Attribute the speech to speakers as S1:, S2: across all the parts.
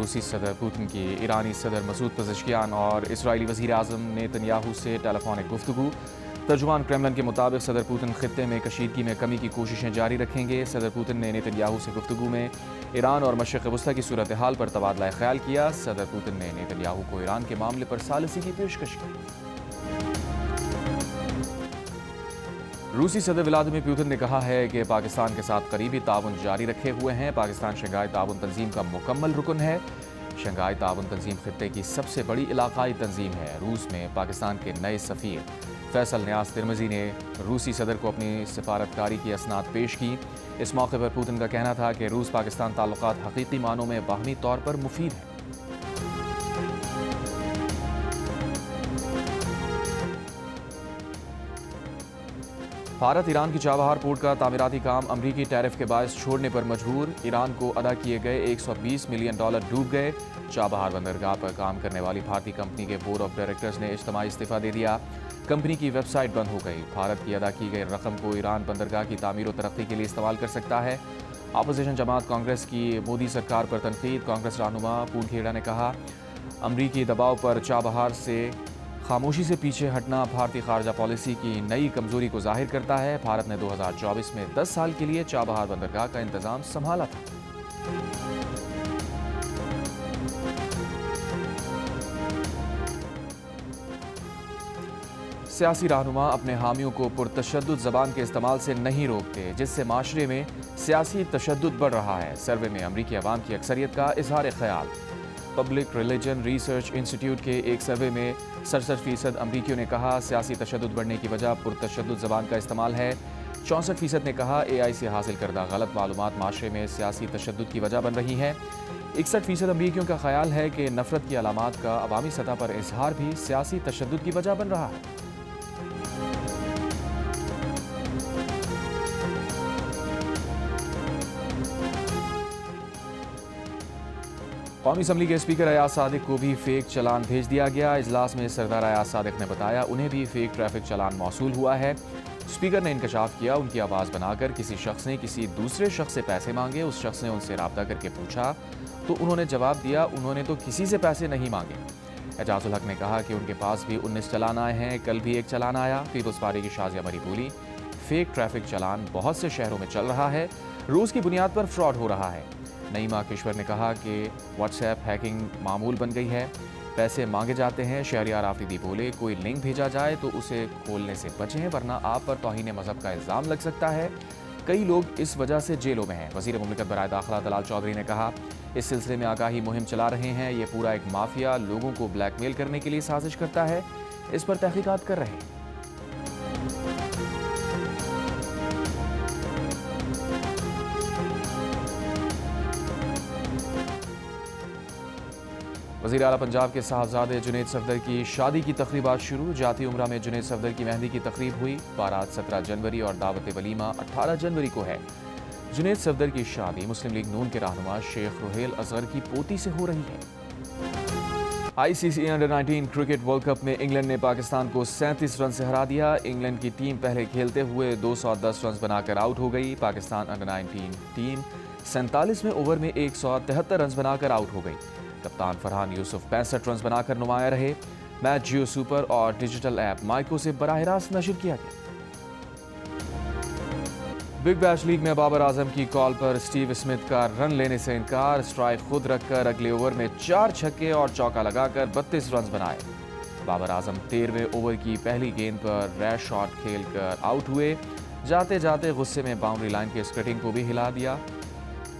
S1: روسی صدر پوتن کی ایرانی صدر مسعود پزشکیان اور اسرائیلی وزیر اعظم نیتن سے ٹیلی فونک گفتگو۔ ترجمان کرملن کے مطابق صدر پوتن خطے میں کشیدگی میں کمی کی کوششیں جاری رکھیں گے۔ صدر پوتن نے نیتن سے گفتگو میں ایران اور مشرق وسطی کی صورتحال پر تبادلہ خیال کیا۔ صدر پوتن نے نیتن کو ایران کے معاملے پر ثالثی کی پیشکش کی۔ روسی صدر ولادیمیر پوتن نے کہا ہے کہ پاکستان کے ساتھ قریبی تعاون جاری رکھے ہوئے ہیں۔ پاکستان شنگھائی تعاون تنظیم کا مکمل رکن ہے۔ شنگھائی تعاون تنظیم خطے کی سب سے بڑی علاقائی تنظیم ہے۔ روس میں پاکستان کے نئے سفیر فیصل نیاز ترمزی نے روسی صدر کو اپنی سفارتکاری کی اسناد پیش کی۔ اس موقع پر پوتن کا کہنا تھا کہ روس پاکستان تعلقات حقیقی معنوں میں باہمی طور پر مفید ہیں۔ بھارت ایران کی چابہار پورٹ کا تعمیراتی کام امریکی ٹیرف کے باعث چھوڑنے پر مجبور۔ ایران کو ادا کیے گئے $120 ملین ڈوب گئے۔ چابہار بندرگاہ پر کام کرنے والی بھارتی کمپنی کے بورڈ آف ڈائریکٹرز نے اجتماعی استعفیٰ دے دیا۔ کمپنی کی ویب سائٹ بند ہو گئی۔ بھارت کی ادا کی گئی رقم کو ایران بندرگاہ کی تعمیر و ترقی کے لیے استعمال کر سکتا ہے۔ اپوزیشن جماعت کانگریس کی مودی سرکار پر تنقید۔ کانگریس رہنما پون کھیڑا نے کہا، امریکی دباؤ پر چابہار سے خاموشی سے پیچھے ہٹنا بھارتی خارجہ پالیسی کی نئی کمزوری کو ظاہر کرتا ہے۔ بھارت نے 2024 میں 10 سال کے لیے چابہار بندرگاہ کا انتظام سنبھالا تھا۔ سیاسی رہنما اپنے حامیوں کو پرتشدد زبان کے استعمال سے نہیں روکتے، جس سے معاشرے میں سیاسی تشدد بڑھ رہا ہے۔ سروے میں امریکی عوام کی اکثریت کا اظہار خیال۔ پبلک ریلیجن ریسرچ انسٹی ٹیوٹ کے ایک سروے میں 67% امریکیوں نے کہا سیاسی تشدد بڑھنے کی وجہ پرتشدد زبان کا استعمال ہے۔ 64% نے کہا AI سے حاصل کردہ غلط معلومات معاشرے میں سیاسی تشدد کی وجہ بن رہی ہیں۔ 61% امریکیوں کا خیال ہے کہ نفرت کی علامات کا عوامی سطح پر اظہار بھی سیاسی تشدد کی وجہ بن رہا ہے۔ قومی اسمبلی کے اسپیکر ایاز صادق کو بھی فیک چلان بھیج دیا گیا۔ اجلاس میں سردار ایاز صادق نے بتایا انہیں بھی فیک ٹریفک چلان موصول ہوا ہے۔ اسپیکر نے انکشاف کیا ان کی آواز بنا کر کسی شخص نے کسی دوسرے شخص سے پیسے مانگے۔ اس شخص نے ان سے رابطہ کر کے پوچھا تو انہوں نے جواب دیا انہوں نے تو کسی سے پیسے نہیں مانگے۔ اعجاز الحق نے کہا کہ ان کے پاس بھی 19 چلان آئے ہیں، کل بھی ایک چلان آیا۔ پیپلز پارٹی کی شازیہ مری بولی، فیک ٹریفک چلان بہت سے شہروں میں چل رہا ہے، روز کی بنیاد پر فراڈ ہو رہا ہے۔ نعیمہ کشور نے کہا کہ واٹس ایپ ہیکنگ معمول بن گئی ہے، پیسے مانگے جاتے ہیں۔ شہریار آفریدی بولے کوئی لنک بھیجا جائے تو اسے کھولنے سے بچیں ورنہ آپ پر توہین مذہب کا الزام لگ سکتا ہے، کئی لوگ اس وجہ سے جیلوں میں ہیں۔ وزیر مملکت برائے داخلہ دلال چودھری نے کہا اس سلسلے میں آگاہی مہم چلا رہے ہیں، یہ پورا ایک مافیا لوگوں کو بلیک میل کرنے کے لیے سازش کرتا ہے، اس پر تحقیقات کر رہے ہیں۔ وزیر اعلیٰ پنجاب کے صاحبزادے جنید صفدر کی شادی کی تقریبات شروع۔ جاتی عمرہ میں جنید صفدر کی مہندی کی تقریب ہوئی۔ بارات 17 جنوری اور دعوت ولیمہ 18 جنوری کو ہے۔ جنید صفدر کی شادی مسلم لیگ نون کے رہنما شیخ روہیل اصغر کی پوتی سے ہو رہی ہے۔ ICC under 19 cricket world cup میں انگلینڈ نے پاکستان کو 37 رن سے ہرا دیا۔ انگلینڈ کی ٹیم پہلے کھیلتے ہوئے 210 رنز بنا کر آؤٹ ہو گئی۔ پاکستان انڈر 19 ٹیم 47ویں اوور میں 173 رنز بنا کر آؤٹ ہو گئی۔ کپتان فرحان یوسف 65 رنز بنا کر نمایاں رہے۔ میچ جیو سپر اور ڈیجیٹل ایپ مائیکو سے براہ راست نشر کیا گیا۔ بگ بیش لیگ میں بابر اعظم کی کال پر اسٹیو اسمتھ کا رن لینے سے انکار۔ اسٹرائک خود رکھ کر اگلے اوور میں 4 چھکے اور چوکا لگا کر 32 رنز بنائے۔ بابر اعظم 13ویں اوور کی پہلی گیند پر ریش شاٹ کھیل کر آؤٹ ہوئے۔ جاتے جاتے غصے میں باؤنڈری لائن کے اسکرٹنگ کو بھی ہلا دیا۔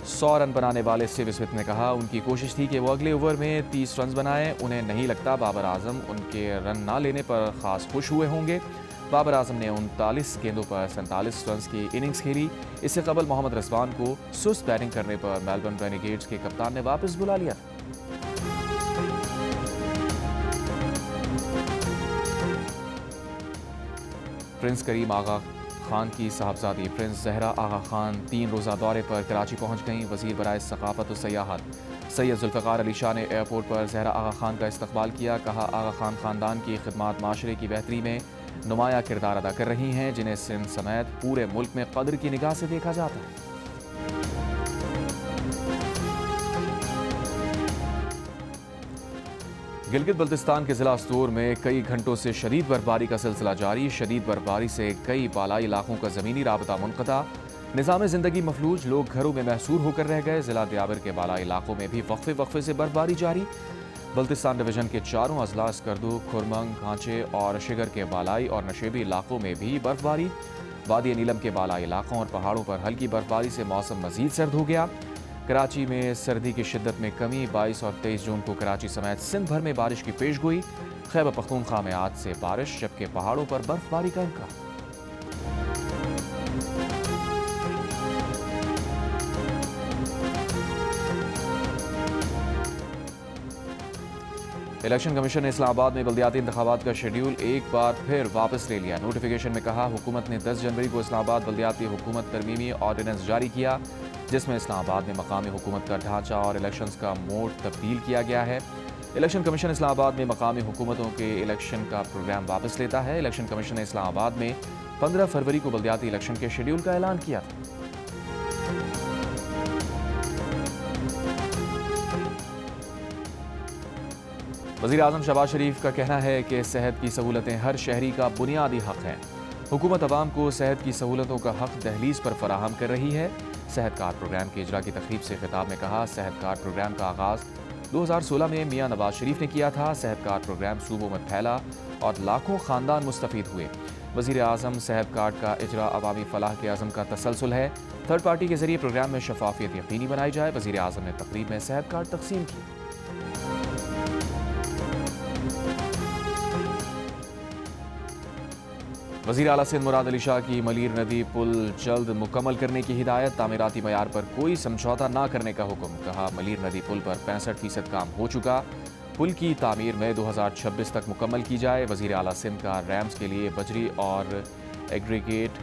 S1: 100 رن بنانے والے اسٹیو اسمتھ نے کہا ان کی کوشش تھی کہ وہ اگلے اوور میں 30 رنز بنائے، انہیں نہیں لگتا بابر اعظم ان کے رن نہ لینے پر خاص خوش ہوئے ہوں گے۔ بابر اعظم نے 39 گیندوں پر 47 رنز کی اننگز کھیلی۔ اس سے قبل محمد رضوان کو سست بیٹنگ کرنے پر میلبرن رینیگیڈز کے کپتان نے واپس بلا لیا تھا۔ پرنس کریم آغا خان کی صاحبزادی پرنس زہرا آغا خان 3 روزہ دورے پر کراچی پہنچ گئیں۔ وزیر برائے ثقافت و سیاحت سید ذوالفقار علی شاہ نے ایئرپورٹ پر زہرا آغا خان کا استقبال کیا۔ کہا آغا خان خاندان کی خدمات معاشرے کی بہتری میں نمایاں کردار ادا کر رہی ہیں، جنہیں سندھ سمیت پورے ملک میں قدر کی نگاہ سے دیکھا جاتا ہے۔ گلگت بلتستان کے ضلع استور میں کئی گھنٹوں سے شدید برفباری کا سلسلہ جاری. شدید برفباری سے کئی بالائی علاقوں کا زمینی رابطہ منقطع. نظام زندگی مفلوج, لوگ گھروں میں محصور ہو کر رہ گئے. ضلع دیابر کے بالائی علاقوں میں بھی وقفے وقفے سے برفباری جاری. بلتستان ڈویژن کے چاروں اضلاع اسکردو, کھرمنگ, کھانچے اور شگر کے بالائی اور نشیبی علاقوں میں بھی برفباری. وادی نیلم کے بالائی علاقوں اور پہاڑوں پر ہلکی برفباری سے موسم مزید سرد ہو گیا. کراچی میں سردی کی شدت میں کمی. 22 اور 23 جون کو کراچی سمیت سندھ بھر میں بارش کی پیش گوئی. خیبر پختونخوا میں آج سے بارش, جبکہ پہاڑوں پر برفباری کا امکان. الیکشن کمیشن نے اسلام آباد میں بلدیاتی انتخابات کا شیڈیول ایک بار پھر واپس لے لیا. نوٹیفیکیشن میں کہا, حکومت نے 10 جنوری کو اسلام آباد بلدیاتی حکومت ترمیمی آرڈیننس جاری کیا, جس میں اسلام آباد میں مقامی حکومت کا ڈھانچہ اور الیکشنز کا موڈ تبدیل کیا گیا ہے. الیکشن کمیشن اسلام آباد میں مقامی حکومتوں کے الیکشن کا پروگرام واپس لیتا ہے. الیکشن کمیشن نے اسلام آباد میں 15 فروری کو بلدیاتی الیکشن کے شیڈیول کا اعلان کیا تھا. وزیر اعظم شہباز شریف کا کہنا ہے کہ صحت کی سہولتیں ہر شہری کا بنیادی حق ہیں. حکومت عوام کو صحت کی سہولتوں کا حق دہلیز پر فراہم کر رہی ہے. صحت کارڈ پروگرام کے اجرا کی تقریب سے خطاب میں کہا, صحت کارڈ پروگرام کا آغاز 2016 میں میاں نواز شریف نے کیا تھا. صحت کارڈ پروگرام صوبوں میں پھیلا اور لاکھوں خاندان مستفید ہوئے. وزیر اعظم, صحت کارڈ کا اجرا عوامی فلاح کے عزم کا تسلسل ہے. تھرڈ پارٹی کے ذریعے پروگرام میں شفافیت یقینی بنائی جائے. وزیر اعظم نے تقریب میں صحت کارڈ تقسیم کی. وزیر اعلیٰ سندھ مراد علی شاہ کی ملیر ندی پل جلد مکمل کرنے کی ہدایت. تعمیراتی معیار پر کوئی سمجھوتہ نہ کرنے کا حکم. کہا, ملیر ندی پل پر 65% کام ہو چکا. پل کی تعمیر میں 2026 تک مکمل کی جائے. وزیر اعلیٰ سندھ کا ریمز کے لیے بجری اور ایگریگیٹ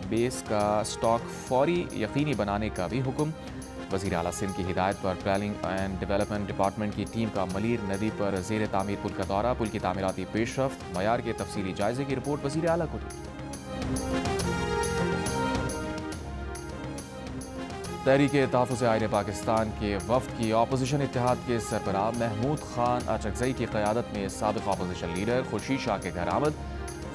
S1: بیس کا سٹاک فوری یقینی بنانے کا بھی حکم. وزیر اعلیٰ سندھ کی ہدایت پر پلاننگ اینڈ ڈیولپمنٹ ڈپارٹمنٹ کی ٹیم کا ملیر ندی پر زیر تعمیر پل کا دورہ. پل کی تعمیراتی پیش رفت, معیار کے تفصیلی جائزے کی رپورٹ وزیر اعلیٰ کو دی. تحریک تحفظ آئین پاکستان کے وفد کی اپوزیشن اتحاد کے سربراہ محمود خان اچکزئی کی قیادت میں سابق اپوزیشن لیڈر خورشید شاہ کے گھر آمد.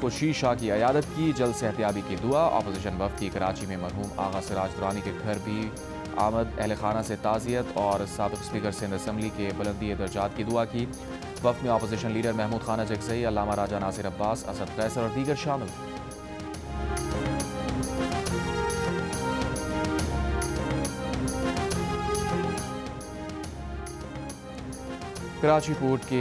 S1: خورشید شاہ کی عیادت کی, جلد صحتیابی کی دعا. اپوزیشن وفد کی کراچی میں مرحوم آغا سراج درانی کے گھر بھی آمد. اہل خانہ سے تعزیت اور سابق اسپیکر سندھ اسمبلی کے بلندی درجات کی دعا کی. وفد میں اپوزیشن لیڈر محمود خان اچکزئی, علامہ راجہ ناصر عباس, اسد قیصر اور دیگر شامل تھے. کراچی پورٹ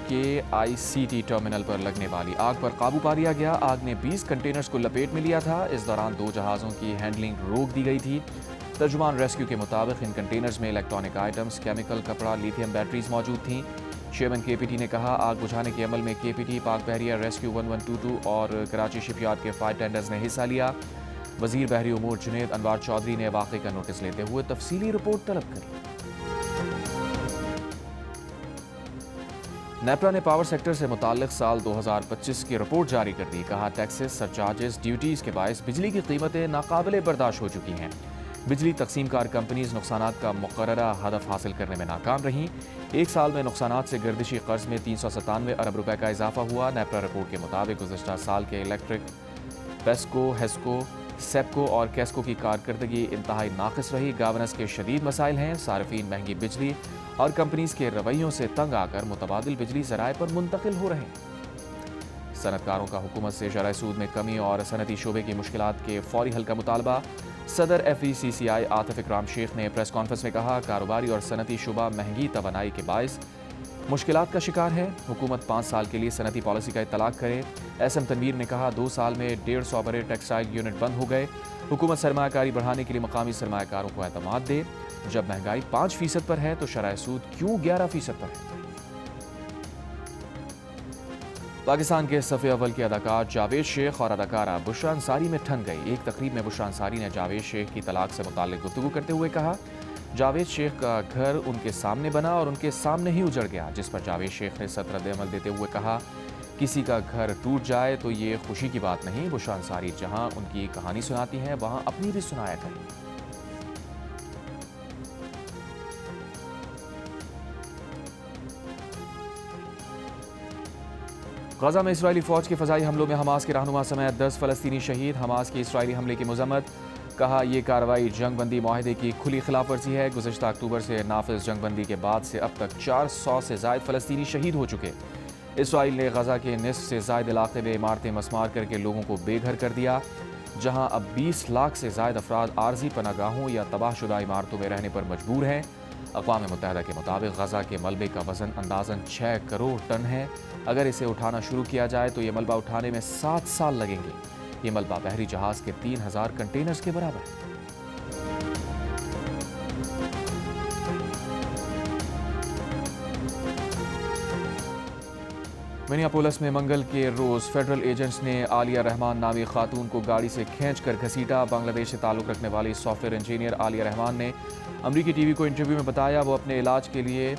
S1: کے آئی سی ٹی ٹرمینل پر لگنے والی آگ پر قابو پا لیا گیا. آگ نے 20 کنٹینرز کو لپیٹ میں لیا تھا. اس دوران 2 جہازوں کی ہینڈلنگ روک دی گئی تھی. ترجمان ریسکیو کے مطابق ان کنٹینرز میں الیکٹرانک آئٹمز, کیمیکل, کپڑا, لیتھیم بیٹریز موجود تھیں. چیئرمین کے پی ٹی نے کہا, آگ بجھانے کے عمل میں کے پی ٹی, پاک بحریہ ریسکیو 1122 اور کراچی شپ یارڈ کے فائر ٹینڈرز نے حصہ لیا. وزیر بحری امور جنید انوار چودھری نے واقعے کا نوٹس لیتے ہوئے تفصیلی رپورٹ طلب کری. نیپرا نے پاور سیکٹر سے متعلق سال 2025 کی رپورٹ جاری کر دی. کہا, ٹیکسز, سرچارجز, ڈیوٹیز کے باعث بجلی کی قیمتیں ناقابل برداشت ہو چکی ہیں. بجلی تقسیم کار کمپنیز نقصانات کا مقررہ ہدف حاصل کرنے میں ناکام رہیں. ایک سال میں نقصانات سے گردشی قرض میں 397 ارب روپے کا اضافہ ہوا. نیپرا رپورٹ کے مطابق گزشتہ سال کے الیکٹرک, پیسکو, ہیسکو, سیپکو اور کیسکو کی کارکردگی انتہائی ناقص رہی. گورننس کے شدید مسائل ہیں. صارفین مہنگی بجلی اور کمپنیز کے رویوں سے تنگ آ کر متبادل بجلی ذرائع پر منتقل ہو رہے ہیں. صنعت کاروں کا حکومت سے شرح سود میں کمی اور صنعتی شعبے کی مشکلات کے فوری حل کا مطالبہ. صدر ایف ای سی سی آئی عاطف اکرام شیخ نے پریس کانفرنس میں کہا, کاروباری اور صنعتی شعبہ مہنگی توانائی کے باعث مشکلات کا شکار ہے. حکومت 5 سال کے لیے صنعتی پالیسی کا اطلاق کرے. ایس ایم تنویر نے کہا, 2 سال میں 150 بڑے ٹیکسٹائل یونٹ بند ہو گئے. حکومت سرمایہ کاری بڑھانے کے لیے مقامی سرمایہ کاروں کو اعتماد دے. جب مہنگائی 5% پر ہے تو شرح سود کیوں 11% پر ہے؟ پاکستان کے صف اول کے اداکار جاوید شیخ اور اداکارہ بشرا انصاری میں ٹھن گئی. ایک تقریب میں بشرا انصاری نے جاوید شیخ کی طلاق سے متعلق گفتگو کرتے ہوئے کہا, جاوید شیخ کا گھر ان کے سامنے بنا اور ان کے سامنے ہی اجڑ گیا. جس پر جاوید شیخ نے سخت رد عمل دیتے ہوئے کہا, کسی کا گھر ٹوٹ جائے تو یہ خوشی کی بات نہیں. بشرا انصاری جہاں ان کی کہانی سناتی ہیں وہاں اپنی بھی سنایا کریں. غزہ میں اسرائیلی فوج کے فضائی حملوں میں حماس کے رہنما سمیت 10 فلسطینی شہید. حماس کی اسرائیلی حملے کی مذمت. کہا یہ کارروائی جنگ بندی معاہدے کی کھلی خلاف ورزی ہے. گزشتہ اکتوبر سے نافذ جنگ بندی کے بعد سے اب تک 400 سے زائد فلسطینی شہید ہو چکے. اسرائیل نے غزہ کے نصف سے زائد علاقے میں عمارتیں مسمار کر کے لوگوں کو بے گھر کر دیا، جہاں اب 20 لاکھ سے زائد افراد عارضی پناہ گاہوں یا تباہ شدہ عمارتوں میں رہنے پر مجبور ہیں. اقوام متحدہ کے مطابق غزہ کے ملبے کا وزن اندازاً 6 کروڑ ٹن ہے. اگر اسے اٹھانا شروع کیا جائے تو یہ ملبہ اٹھانے میں 7 سال لگیں گے. یہ ملبہ بحری جہاز کے 3000 کنٹینرز کے برابر ہے. منیاپولس میں منگل کے روز فیڈرل ایجنٹس نے عالیہ رحمان نامی خاتون کو گاڑی سے کھینچ کر گھسیٹا. بنگلہ دیش سے تعلق رکھنے والی سافٹ ویئر انجینئر عالیہ رحمان نے امریکی ٹی وی کو انٹرویو میں بتایا وہ اپنے علاج کے لیے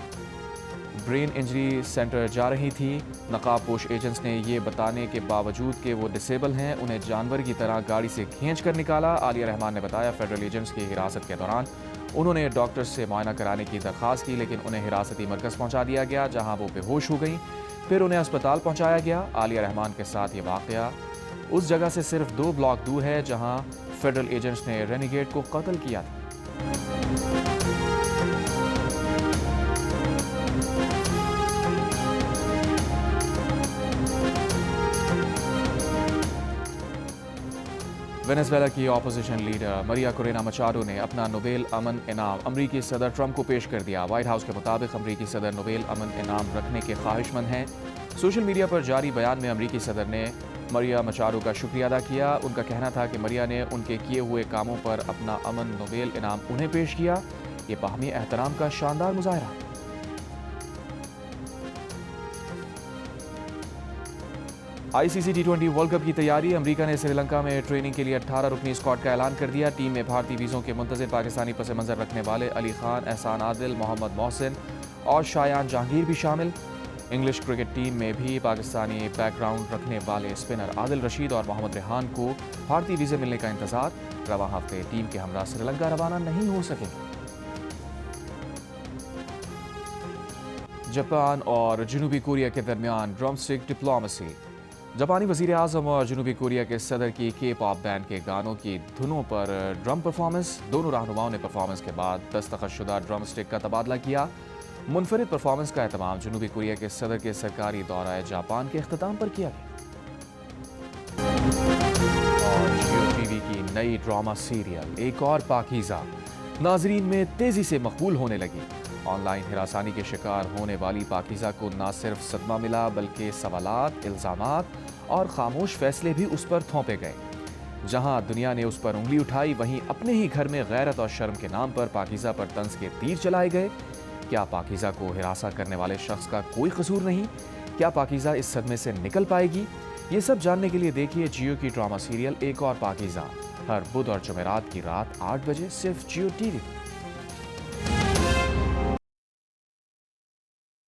S1: برین انجری سینٹر جا رہی تھی. نقاب پوش ایجنٹس نے یہ بتانے کے باوجود کہ وہ ڈسیبل ہیں انہیں جانور کی طرح گاڑی سے کھینچ کر نکالا. عالیہ رحمان نے بتایا فیڈرل ایجنٹس کی حراست کے دوران انہوں نے ڈاکٹر سے معائنہ کرانے کی درخواست کی، لیکن انہیں حراستی مرکز پہنچا دیا گیا جہاں وہ بے ہوش ہو گئیں. پھر انہیں اسپتال پہنچایا گیا. عالیہ رحمان کے ساتھ یہ واقعہ اس جگہ سے صرف 2 بلاک دور ہے جہاں فیڈرل ایجنٹس نے رینیگیٹ کو قتل کیا تھا. وینزویلا کی اپوزیشن لیڈر مریا کورینا مچاڈو نے اپنا نوبیل امن انعام امریکی صدر ٹرمپ کو پیش کر دیا. وائٹ ہاؤس کے مطابق امریکی صدر نوبیل امن انعام رکھنے کے خواہش مند ہیں. سوشل میڈیا پر جاری بیان میں امریکی صدر نے مریا مچاڈو کا شکریہ ادا کیا. ان کا کہنا تھا کہ مریا نے ان کے کیے ہوئے کاموں پر اپنا امن نوبیل انعام انہیں پیش کیا. یہ باہمی احترام کا شاندار مظاہرہ. آئی سی سی T20 ورلڈ کپ کی تیاری. امریکہ نے سری لنکا میں ٹریننگ کے لیے 18 رکنی اسکواڈ کا اعلان کر دیا. ٹیم میں بھارتی ویزوں کے منتظر پاکستانی پس منظر رکھنے والے علی خان، احسان عادل، محمد محسن اور شایان جہانگیر بھی شامل. انگلش کرکٹ ٹیم میں بھی پاکستانی بیک گراؤنڈ رکھنے والے اسپنر عادل رشید اور محمد ریحان کو بھارتی ویزے ملنے کا انتظار. رواں ہفتے ٹیم کے ہمراہ سری لنکا روانہ نہیں ہو سکیں گے. جاپان اور جنوبی کوریا کے درمیان ڈرم اسٹک ڈپلومیسی. جاپانی وزیر اعظم اور جنوبی کوریا کے صدر کی کے پاپ بینڈ کے گانوں کی دھنوں پر ڈرم پرفارمنس. دونوں رہنماؤں نے پرفارمنس کے بعد دستخط شدہ ڈرم اسٹک کا تبادلہ کیا. منفرد پرفارمنس کا اہتمام جنوبی کوریا کے صدر کے سرکاری دورہ جاپان کے اختتام پر کیا گیا. اور جیو ٹی وی کی نئی ڈرامہ سیریل ایک اور پاکیزہ ناظرین میں تیزی سے مقبول ہونے لگی. آن لائن ہراسانی کے شکار ہونے والی پاکیزہ کو نہ صرف صدمہ ملا بلکہ سوالات، الزامات اور خاموش فیصلے بھی اس پر تھوپے گئے. جہاں دنیا نے اس پر انگلی اٹھائی وہیں اپنے ہی گھر میں غیرت اور شرم کے نام پر پاکیزہ پر طنز کے تیر چلائے گئے. کیا پاکیزہ کو ہراساں کرنے والے شخص کا کوئی قصور نہیں؟ کیا پاکیزہ اس صدمے سے نکل پائے گی؟ یہ سب جاننے کے لیے دیکھیے جیو کی ڈرامہ سیریل ایک اور پاکیزہ ہر بدھ اور جمعرات کی رات 8 بجے صرف جیو ٹی وی.